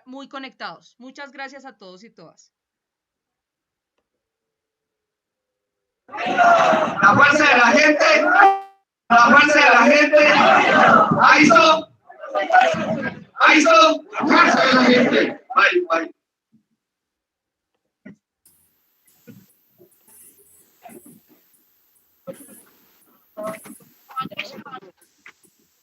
muy conectados. Muchas gracias a todos y todas. La fuerza de la gente, la fuerza de la gente, AISO, AISO, fuerza de la gente. Bye, bye.